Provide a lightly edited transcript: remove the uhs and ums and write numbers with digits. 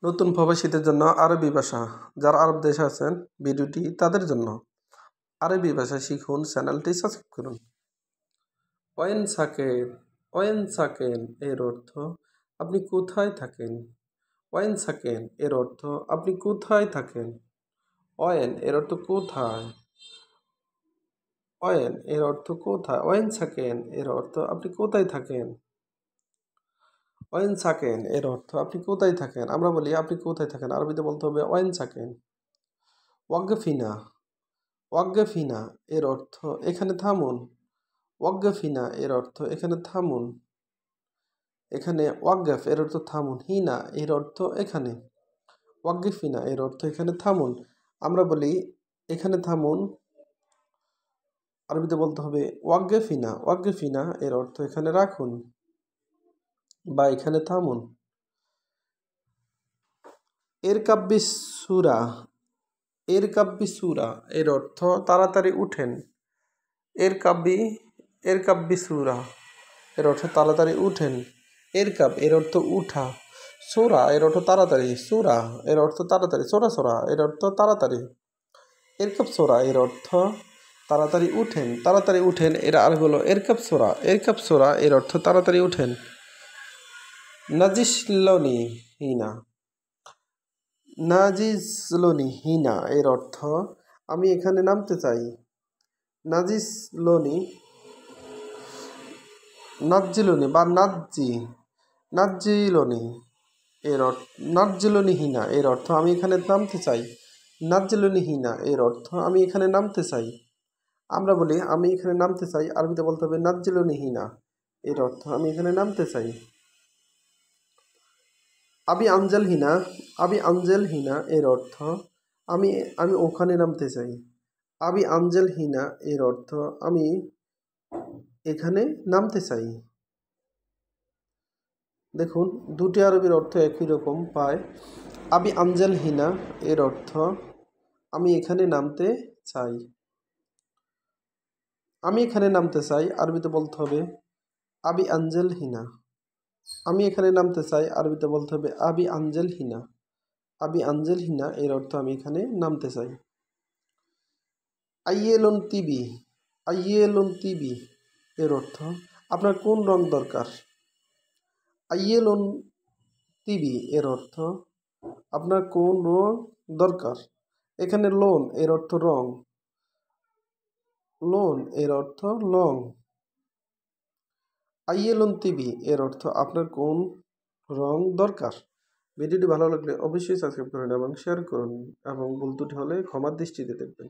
নতুন প্রবাসীদের জন্য আরবি ভাষা, যারা আরব দেশে আছেন ভিডিওটি তাদের জন্য। আরবি ভাষা শিখুন, চ্যানেলটি সাবস্ক্রাইব করুন। ওয়েন সাকেন, ওয়েন সাকেন এর অর্থ আপনি কোথায় থাকেন। ওয়েন সাকেন এর অর্থ আপনি কোথায় থাকেন। ওয়েন এর অর্থ কোথায়। ওয়েন এর অর্থ কোথায়। ওয়েন সাকেন এর অর্থ আপনি কোথায় থাকেন। ওয়েন সাকেন এর অর্থ আপনি কোথায় থাকেন। আমরা বলি আপনি কোথায় থাকেন, আরবিতে বলতে হবে ওয়েন সাকেন। ওয়াকফিনা, ওয়াকফিনা এর অর্থ এখানে থামুন। ওয়াকফিনা এর অর্থ এখানে থামুন। এখানে ওয়াকফ এর অর্থ থামুন, হিনা এর অর্থ এখানে। ওয়াকফিনা এর অর্থ এখানে থামুন। আমরা বলি এখানে থামুন, আরবিতে বলতে হবে ওয়াকফিনা। ওয়াকফিনা এর অর্থ এখানে রাখুন বা এখানে থামুন। এর কাব্যি সুরা, এর কাব্যি সুরা এর অর্থ তাড়াতাড়ি উঠেন। এর কাব্যি সুরা এর অর্থ তাড়াতাড়ি উঠেন। এর কাব এর অর্থ উঠা। সোরা এর অর্থ তাড়াতাড়ি। সোরা এর অর্থ তাড়াতাড়ি। সোরা সোরা এর অর্থ তাড়াতাড়ি। এর কাব সোরা এর অর্থ তাড়াতাড়ি উঠেন। তাড়াতাড়ি উঠেন এর আর হলো এর কাব সোরা। এর কাব সোরা এর অর্থ তাড়াতাড়ি উঠেন। নাজিসলনি হিনা, নাজিসলনি হিনা এর অর্থ আমি এখানে নামতে চাই। নাজিসলনি, নাজ্জিলনি বা নাজ্জিলনি এর অর্থ নাজ্জিলনি হিনা এর অর্থ আমি এখানে নামতে চাই। নাজ্জিলনি হিনা এর অর্থ আমি এখানে নামতে চাই। আমরা বলি আমি এখানে নামতে চাই, আরবিতে বলতে হবে নাজ্জিলনি হিনা এর অর্থ আমি এখানে নামতে চাই। আবি আঞ্জেল হিনা, আবি আঞ্জেল হিনা এর অর্থ আমি আমি ওখানে নামতে চাই। আবি আঞ্জেল হিনা এর অর্থ আমি এখানে নামতে চাই। দেখুন দুটি আরবির অর্থ একই রকম পায়। আবি আঞ্জেল হিনা এর অর্থ আমি এখানে নামতে চাই। আমি এখানে নামতে চাই, আরবিতে বলতে হবে আবি আঞ্জেল হিনা। আমি এখানে নামতে চাই, আরবিতে বলতে হবে আবি আঞ্জেল হিনা। আবি আঞ্জেল হিনা এর অর্থ আমি এখানে নামতে চাই। আইয়েলন তিবি, আইয়েলন তিবি এর অর্থ আপনার কোন রং দরকার। আইয়েলন তিবি এর অর্থ আপনার কোন রং দরকার। এখানে লোন এর অর্থ রং। লোন এর অর্থ লং। আইয়েলন তিবি এর অর্থ আপনার কোন রং দরকার। ভিডিওটি ভালো লাগলে অবশ্যই সাবস্ক্রাইব করুন এবং শেয়ার করুন এবং ভুল ত্রুটি হলে ক্ষমার দৃষ্টিতে দেখবেন।